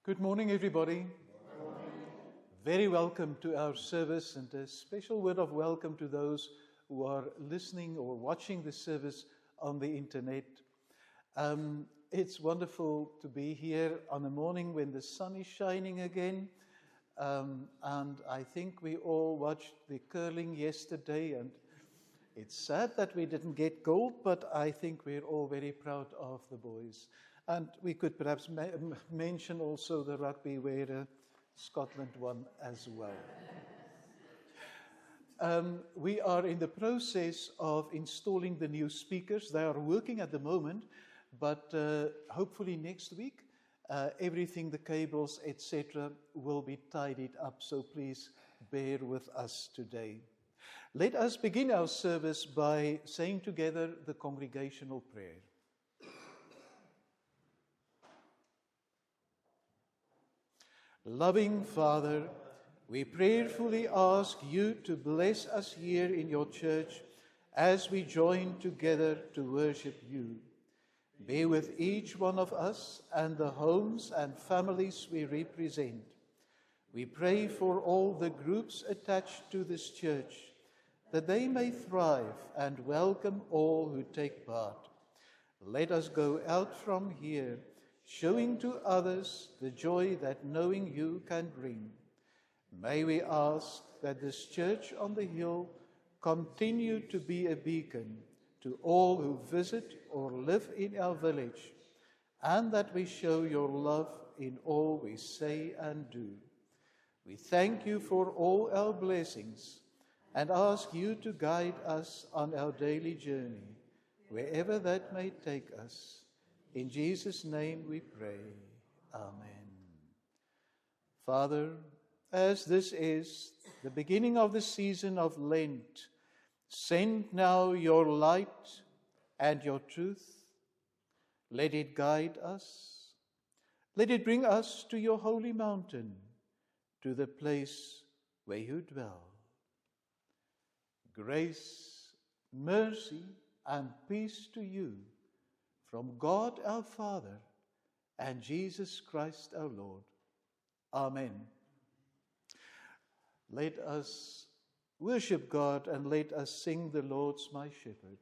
Good morning, everybody. Very welcome to our service, and a special word of welcome to those who are listening or watching the service on the internet. It's wonderful to be here on a morning when the sun is shining again. And I think we all watched the curling yesterday, and it's sad that we didn't get gold, but I think we're all very proud of the boys. And we could perhaps mention also the rugby where Scotland won as well. We are in the process of installing the new speakers. They are working at the moment, but hopefully next week, everything, the cables, etc., will be tidied up. So please bear with us today. Let us begin our service by saying together the congregational prayer. Loving Father, we prayerfully ask you to bless us here in your church as we join together to worship you. Be with each one of us and the homes and families we represent. We pray for all the groups attached to this church, that they may thrive and welcome all who take part. Let us go out from here showing to others the joy that knowing you can bring. May we ask that this church on the hill continue to be a beacon to all who visit or live in our village, and that we show your love in all we say and do. We thank you for all our blessings and ask you to guide us on our daily journey, wherever that may take us. In Jesus' name we pray. Amen. Father, as this is the beginning of the season of Lent, send now your light and your truth. Let it guide us. Let it bring us to your holy mountain, to the place where you dwell. Grace, mercy, and peace to you from God our Father and Jesus Christ our Lord. Amen. Let us worship God and let us sing the Lord's my shepherd.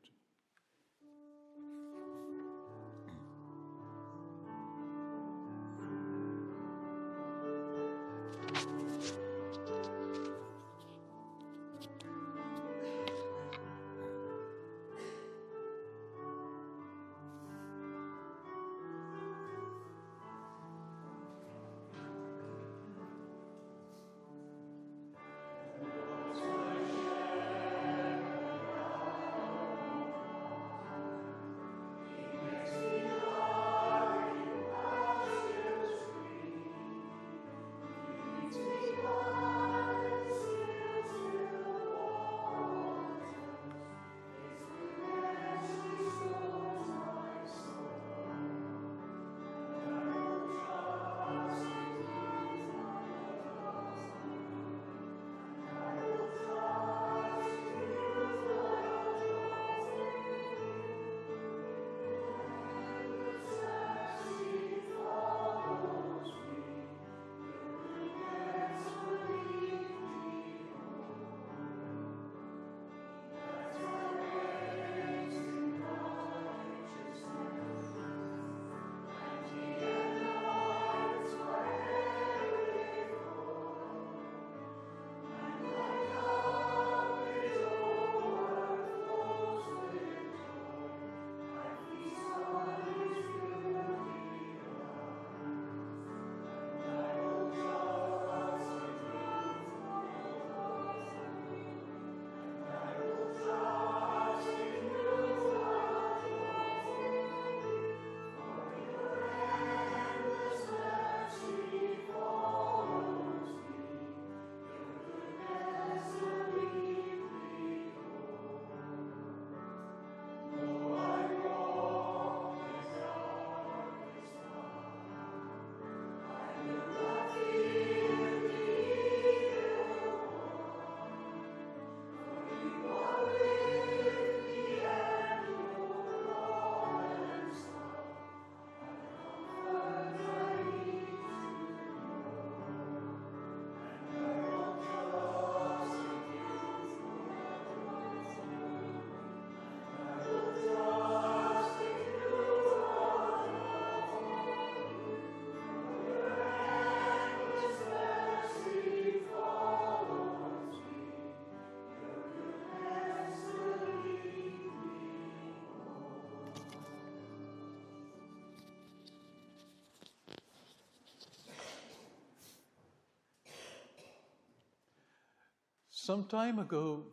Some time ago,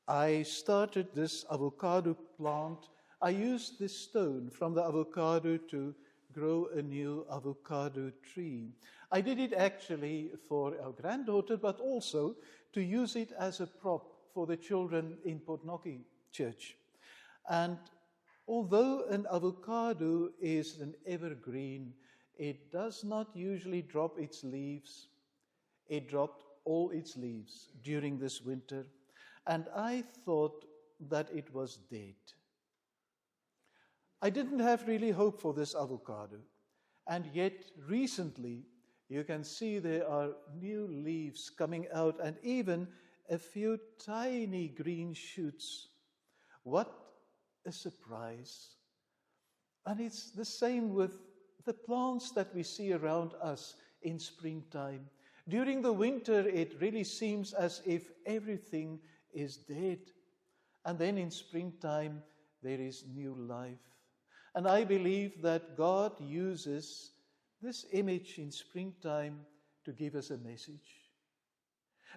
I started this avocado plant. I used this stone from the avocado to grow a new avocado tree. I did it actually for our granddaughter, but also to use it as a prop for the children in Potnoki Church. And although an avocado is an evergreen, it does not usually drop its leaves. It dropped all its leaves during this winter, and I thought that it was dead. I didn't have really hope for this avocado, and yet recently you can see there are new leaves coming out and even a few tiny green shoots. What a surprise. And it's the same with the plants that we see around us in springtime. During the winter, it really seems as if everything is dead. And then in springtime, there is new life. And I believe that God uses this image in springtime to give us a message.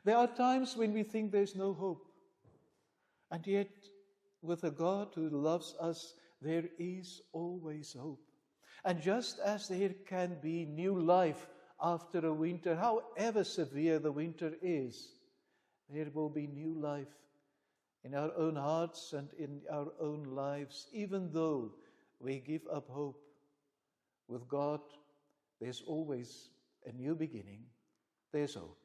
There are times when we think there's no hope. And yet, with a God who loves us, there is always hope. And just as there can be new life after a winter, however severe the winter is, there will be new life in our own hearts and in our own lives, even though we give up hope. With God, there's always a new beginning. There's hope.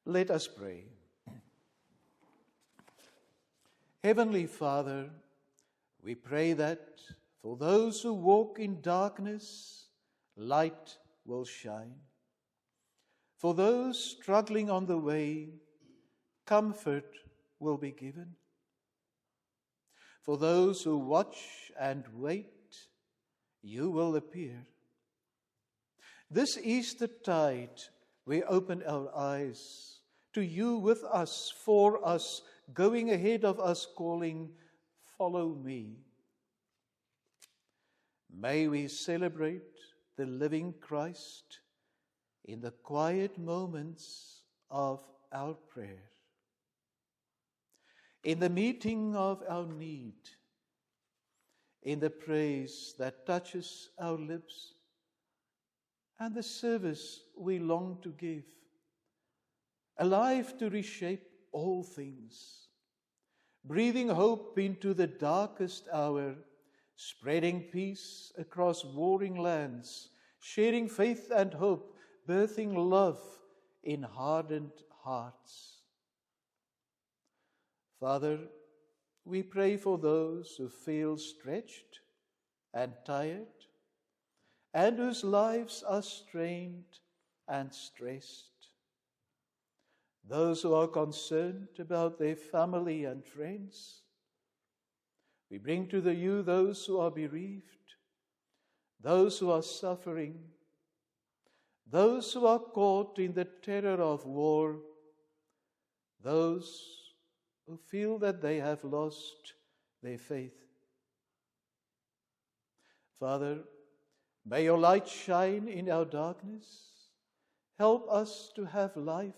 Let us pray. Heavenly Father, we pray that for those who walk in darkness, light will shine. For those struggling on the way, comfort will be given. For those who watch and wait, you will appear. This Eastertide, we open our eyes to you with us, for us, going ahead of us, calling, follow me. May we celebrate the living Christ in the quiet moments of our prayer, in the meeting of our need, in the praise that touches our lips, and the service we long to give, alive to reshape all things, breathing hope into the darkest hour, spreading peace across warring lands, sharing faith and hope, birthing love in hardened hearts. Father, we pray for those who feel stretched and tired, and whose lives are strained and stressed. Those who are concerned about their family and friends. We bring to you those who are bereaved, those who are suffering, those who are caught in the terror of war, those who feel that they have lost their faith. Father, may your light shine in our darkness. Help us to have life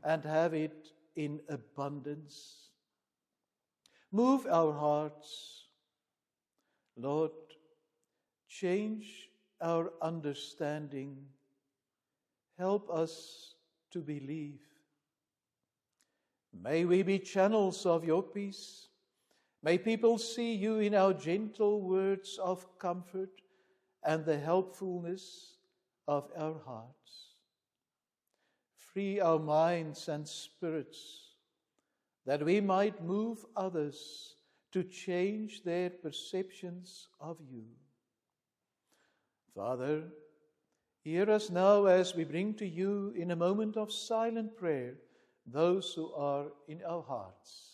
and have it in abundance. Move our hearts. Lord, change our understanding. Help us to believe. May we be channels of your peace. May people see you in our gentle words of comfort and the helpfulness of our hearts. Free our minds and spirits that we might move others to change their perceptions of you. Father, hear us now as we bring to you in a moment of silent prayer those who are in our hearts.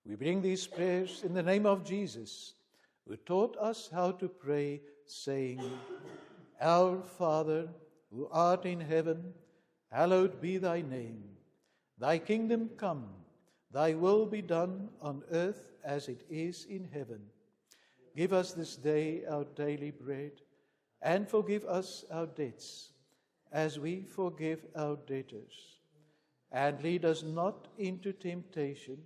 We bring these prayers in the name of Jesus, who taught us how to pray, saying, Our Father, who art in heaven, hallowed be thy name. Thy kingdom come, thy will be done on earth as it is in heaven. Give us this day our daily bread, and forgive us our debts, as we forgive our debtors. And lead us not into temptation,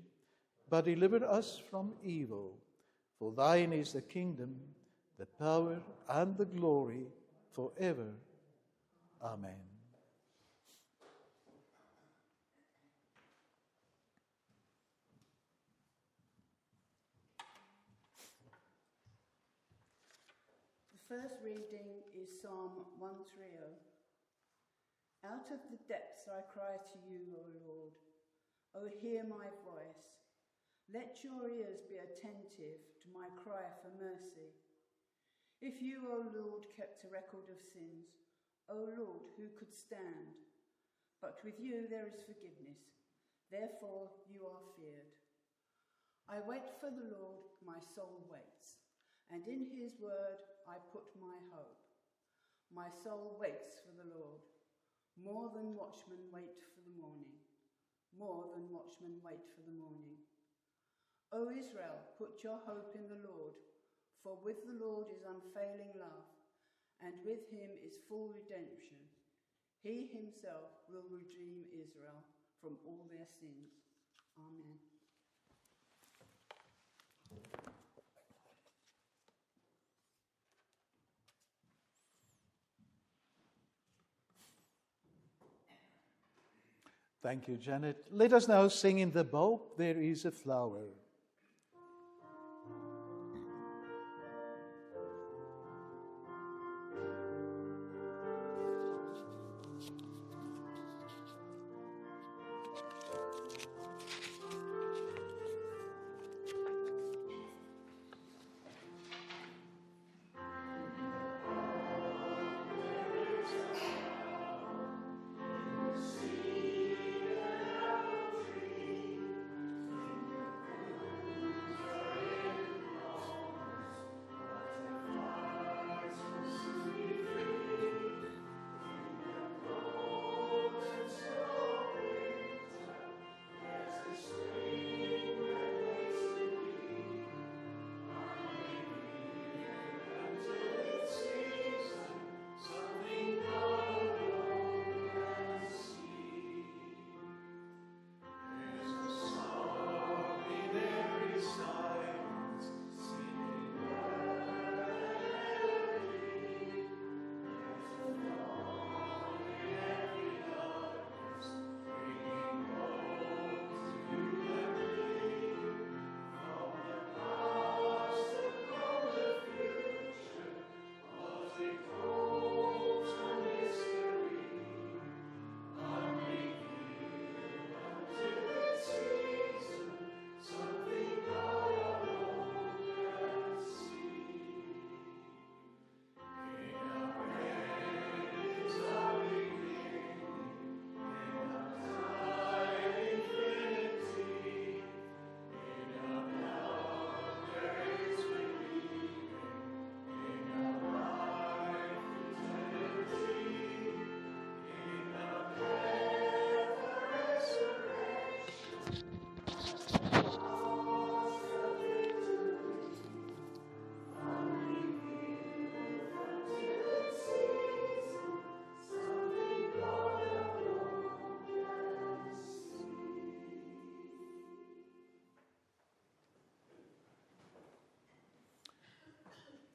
but deliver us from evil. For thine is the kingdom, the power, and the glory forever. Amen. The first reading is Psalm 130. Out of the depths I cry to you, O Lord. O hear my voice. Let your ears be attentive to my cry for mercy. If you, O Lord, kept a record of sins, O Lord, who could stand? But with you there is forgiveness. Therefore you are feared. I wait for the Lord, my soul waits, and in his word I put my hope. My soul waits for the Lord, more than watchmen wait for the morning, more than watchmen wait for the morning. O Israel, put your hope in the Lord, for with the Lord is unfailing love, and with him is full redemption. He himself will redeem Israel from all their sins. Amen. Thank you, Janet. Let us now sing in the bulk, There is a Flower.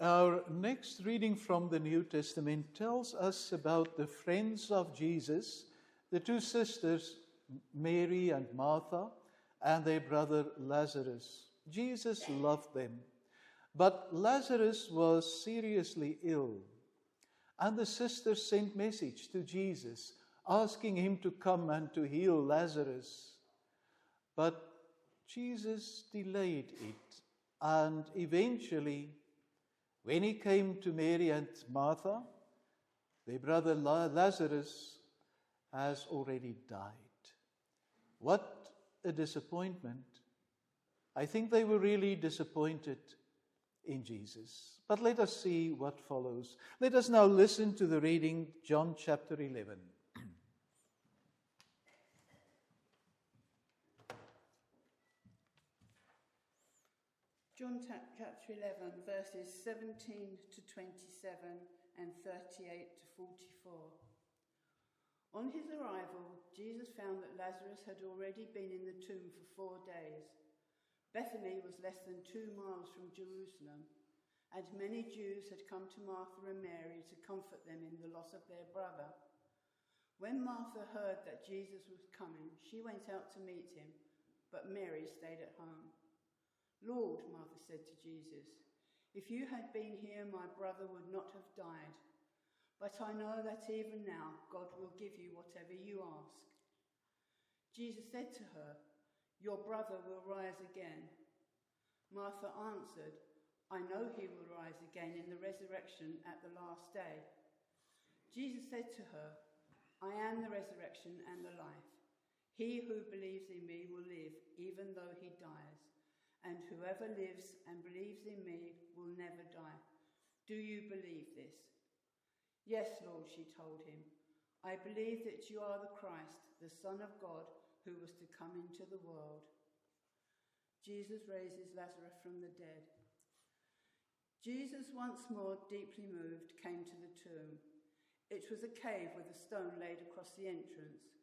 Our next reading from the New Testament tells us about the friends of Jesus, the two sisters, Mary and Martha, and their brother Lazarus. Jesus loved them, but Lazarus was seriously ill, and the sisters sent message to Jesus, asking him to come and to heal Lazarus. But Jesus delayed it, and eventually, when he came to Mary and Martha, their brother Lazarus has already died. What a disappointment. I think they were really disappointed in Jesus. But let us see what follows. Let us now listen to the reading, John chapter 11. John chapter 11, verses 17 to 27 and 38 to 44. On his arrival, Jesus found that Lazarus had already been in the tomb for 4 days. Bethany was less than 2 miles from Jerusalem, and many Jews had come to Martha and Mary to comfort them in the loss of their brother. When Martha heard that Jesus was coming, she went out to meet him, but Mary stayed at home. "Lord," Martha said to Jesus, "if you had been here, my brother would not have died. But I know that even now God will give you whatever you ask." Jesus said to her, "Your brother will rise again." Martha answered, "I know he will rise again in the resurrection at the last day." Jesus said to her, "I am the resurrection and the life. He who believes in me will live even though he dies. And whoever lives and believes in me will never die. Do you believe this?" "Yes, Lord," she told him. "I believe that you are the Christ, the Son of God, who was to come into the world." Jesus raises Lazarus from the dead. Jesus, once more deeply moved, came to the tomb. It was a cave with a stone laid across the entrance.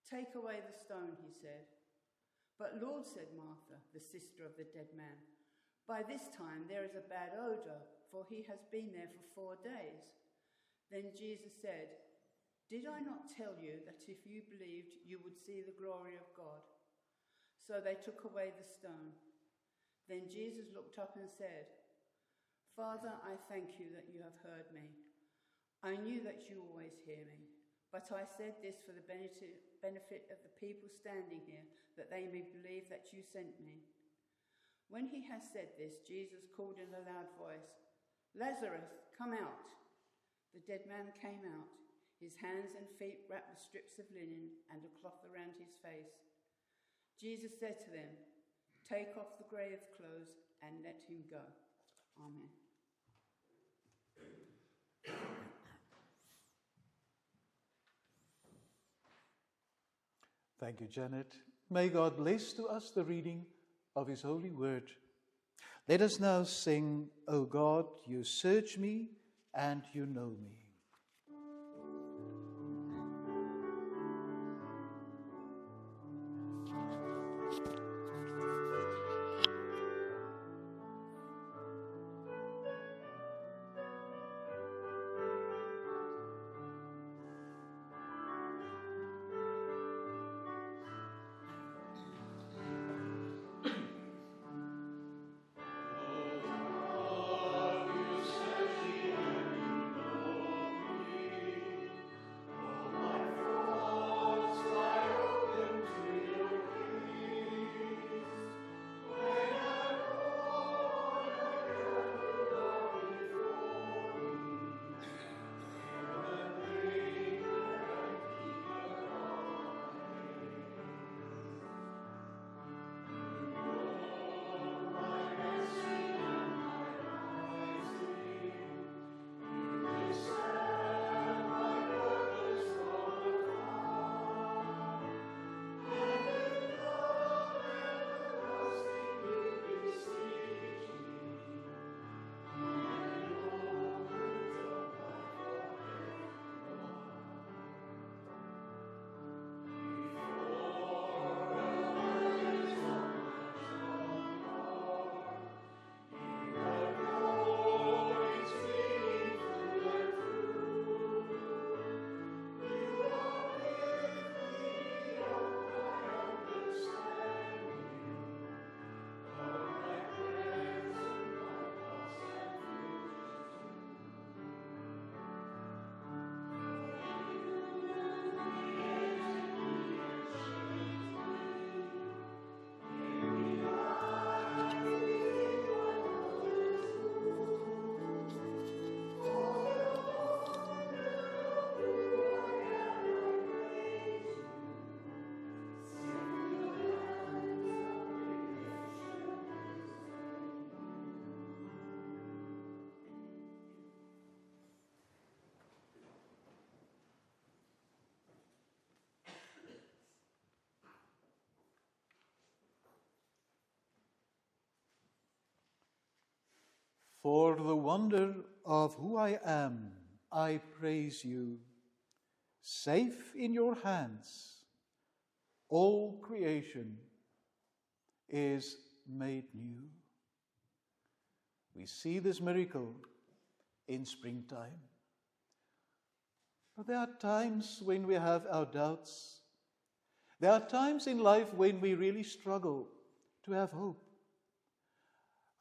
"Take away the stone," he said. "But Lord," said Martha, the sister of the dead man, "by this time there is a bad odour, for he has been there for 4 days." Then Jesus said, "Did I not tell you that if you believed, you would see the glory of God?" So they took away the stone. Then Jesus looked up and said, "Father, I thank you that you have heard me. I knew that you always hear me, but I said this for the benefit of the people standing here, that they may believe that you sent me." When he had said this, Jesus called in a loud voice, "Lazarus, come out." The dead man came out, his hands and feet wrapped with strips of linen and a cloth around his face. Jesus said to them, "Take off the grave clothes and let him go." Amen. Thank you, Janet. May God bless to us the reading of his holy word. Let us now sing, "O God, you search me and you know me." For the wonder of who I am, I praise you. Safe in your hands, all creation is made new. We see this miracle in springtime. But there are times when we have our doubts. There are times in life when we really struggle to have hope.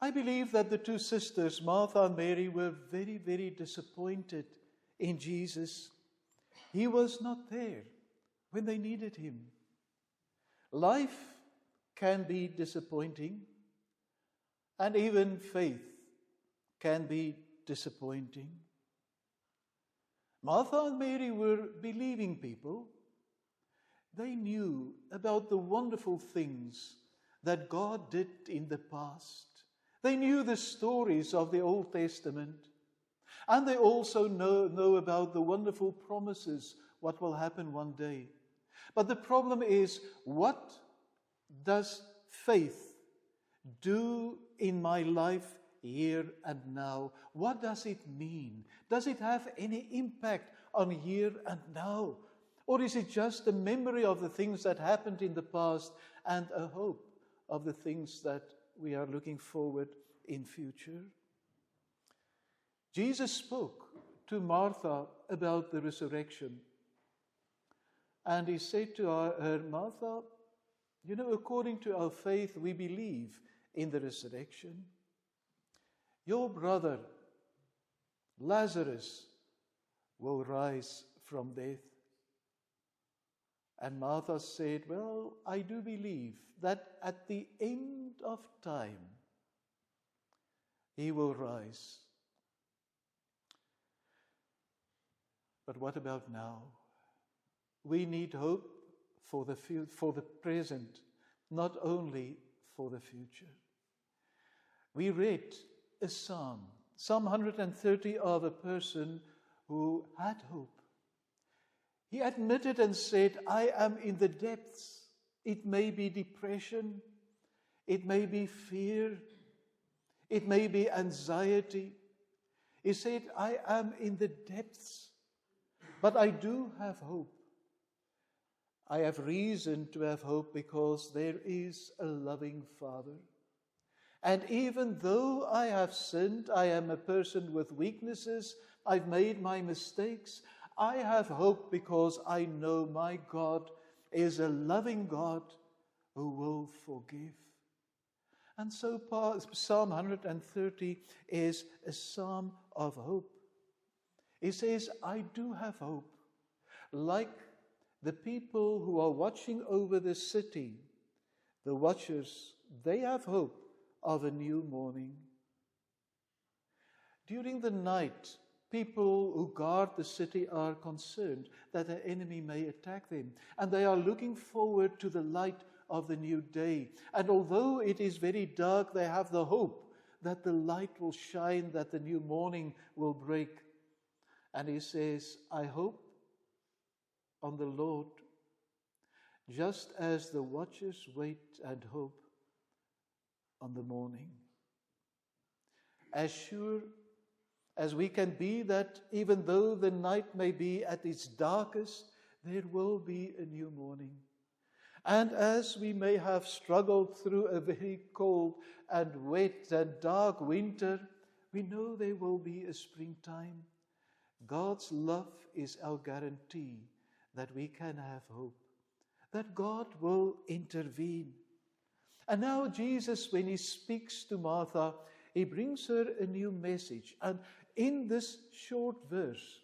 I believe that the two sisters, Martha and Mary, were very, very disappointed in Jesus. He was not there when they needed him. Life can be disappointing, and even faith can be disappointing. Martha and Mary were believing people. They knew about the wonderful things that God did in the past. They knew the stories of the Old Testament. And they also know about the wonderful promises, what will happen one day. But the problem is, what does faith do in my life here and now? What does it mean? Does it have any impact on here and now? Or is it just a memory of the things that happened in the past and a hope of the things that we are looking forward in future? Jesus spoke to Martha about the resurrection. And he said to her, Martha, you know, according to our faith, we believe in the resurrection. Your brother, Lazarus, will rise from death. And Martha said, well, I do believe that at the end of time, he will rise. But what about now? We need hope for the present, not only for the future. We read a psalm, Psalm 130, of a person who had hope. He admitted and said, I am in the depths. It may be depression, it may be fear, it may be anxiety. He said, I am in the depths, but I do have hope. I have reason to have hope because there is a loving Father. And even though I have sinned, I am a person with weaknesses, I've made my mistakes, I have hope because I know my God is a loving God who will forgive. And so Psalm 130 is a psalm of hope. He says, I do have hope. Like the people who are watching over the city, the watchers, they have hope of a new morning. During the night, people who guard the city are concerned that the enemy may attack them, and they are looking forward to the light of the new day. And although it is very dark, they have the hope that the light will shine, that the new morning will break. And he says, I hope on the Lord, just as the watchers wait and hope on the morning. As sure as we can be that even though the night may be at its darkest, there will be a new morning. And as we may have struggled through a very cold and wet and dark winter, we know there will be a springtime. God's love is our guarantee that we can have hope, that God will intervene. And now Jesus, when he speaks to Martha, he brings her a new message. And in this short verse,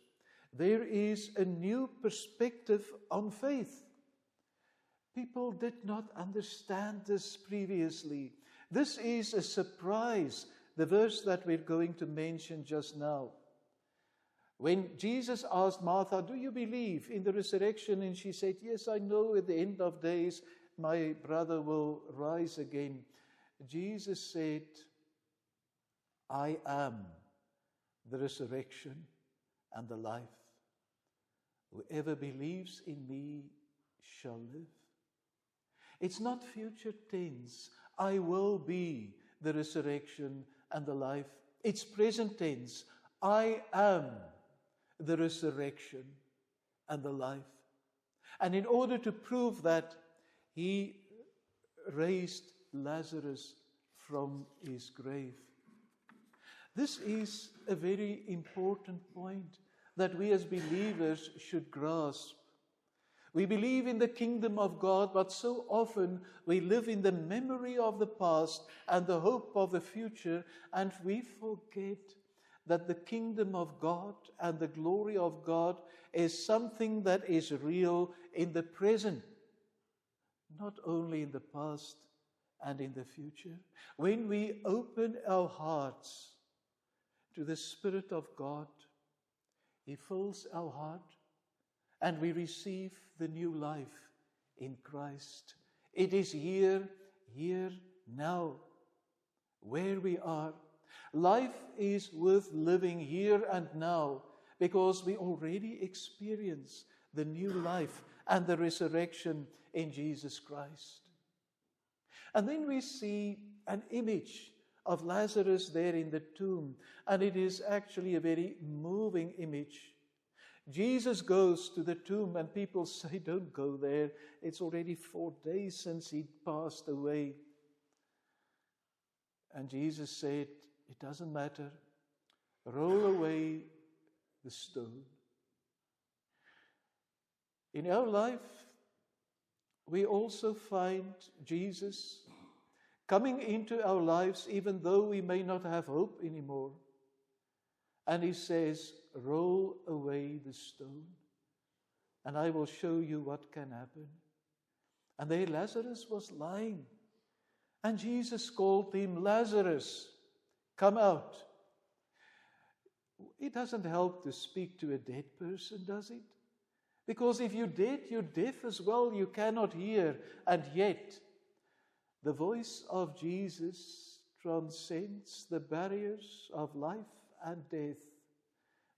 there is a new perspective on faith. People did not understand this previously. This is a surprise, the verse that we're going to mention just now. When Jesus asked Martha, do you believe in the resurrection? And she said, yes, I know at the end of days my brother will rise again. Jesus said, I am the resurrection and the life. Whoever believes in me shall live. It's not future tense. I will be the resurrection and the life. It's present tense. I am the resurrection and the life. And in order to prove that, he raised Lazarus from his grave. This is a very important point that we as believers should grasp. We believe in the kingdom of God, but so often we live in the memory of the past and the hope of the future, and we forget that the kingdom of God and the glory of God is something that is real in the present, not only in the past and in the future. When we open our hearts to the Spirit of God, he fills our heart and we receive the new life in Christ. It is here, now, where we are. Life is worth living here and now because we already experience the new life and the resurrection in Jesus Christ. And then we see an image of Lazarus there in the tomb, and it is actually a very moving image. Jesus goes to the tomb and people say, don't go there. It's already 4 days since he passed away. And Jesus said, it doesn't matter. Roll away the stone. In our life, we also find Jesus coming into our lives even though we may not have hope anymore. And he says, roll away the stone and I will show you what can happen. And there Lazarus was lying. And Jesus called him, Lazarus, come out. It doesn't help to speak to a dead person, does it? Because if you're dead, you're deaf as well. You cannot hear. And yet, the voice of Jesus transcends the barriers of life and death.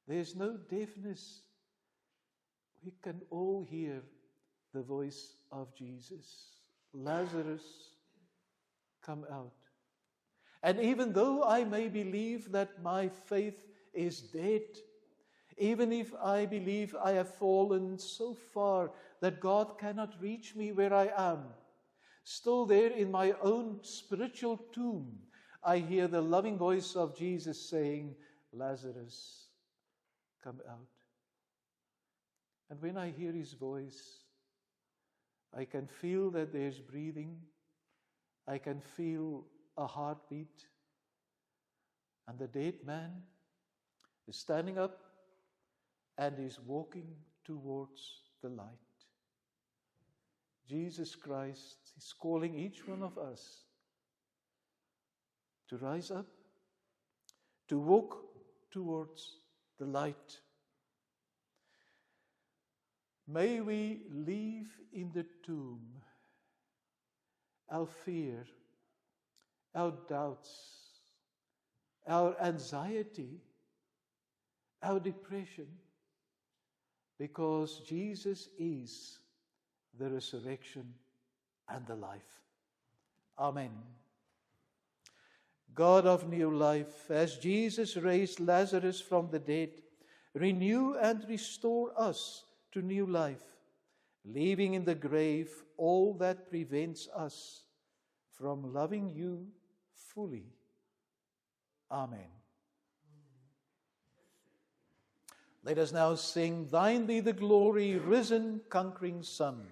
There's no deafness. We can all hear the voice of Jesus. Lazarus, come out. And even though I may believe that my faith is dead, even if I believe I have fallen so far that God cannot reach me where I am, still there in my own spiritual tomb, I hear the loving voice of Jesus saying, Lazarus, come out. And when I hear his voice, I can feel that there's breathing. I can feel a heartbeat. And the dead man is standing up and is walking towards the light. Jesus Christ is calling each one of us to rise up, to walk towards the light. May we leave in the tomb our fear, our doubts, our anxiety, our depression, because Jesus is the resurrection and the life. Amen. God of new life, as Jesus raised Lazarus from the dead, renew and restore us to new life, leaving in the grave all that prevents us from loving you fully. Amen. Let us now sing, Thine be the glory, risen, conquering Son.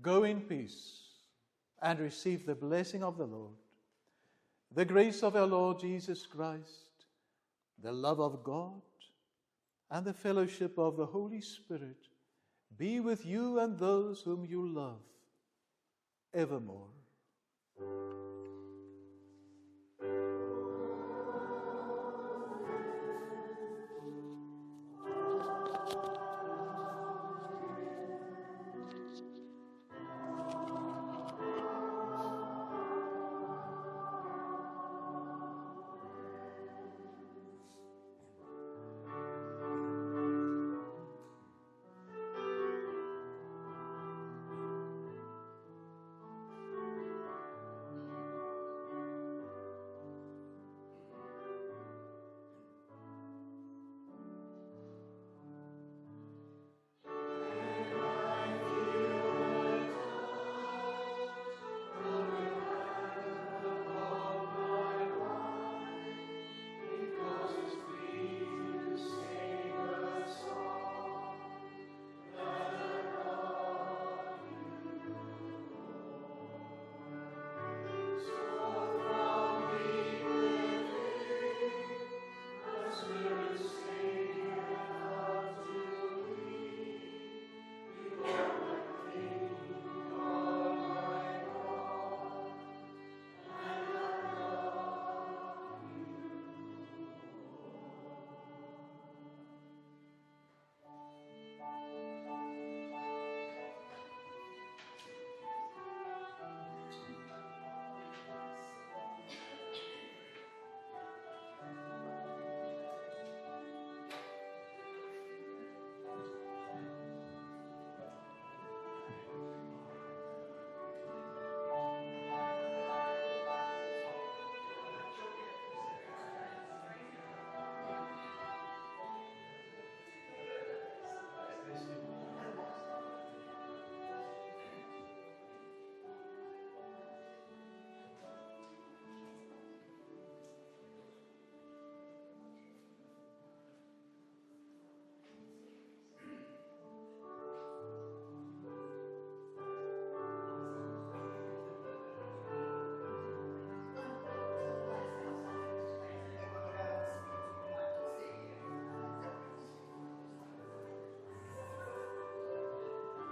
Go in peace and receive the blessing of the Lord. The grace of our Lord Jesus Christ, the love of God, and the fellowship of the Holy Spirit be with you and those whom you love evermore.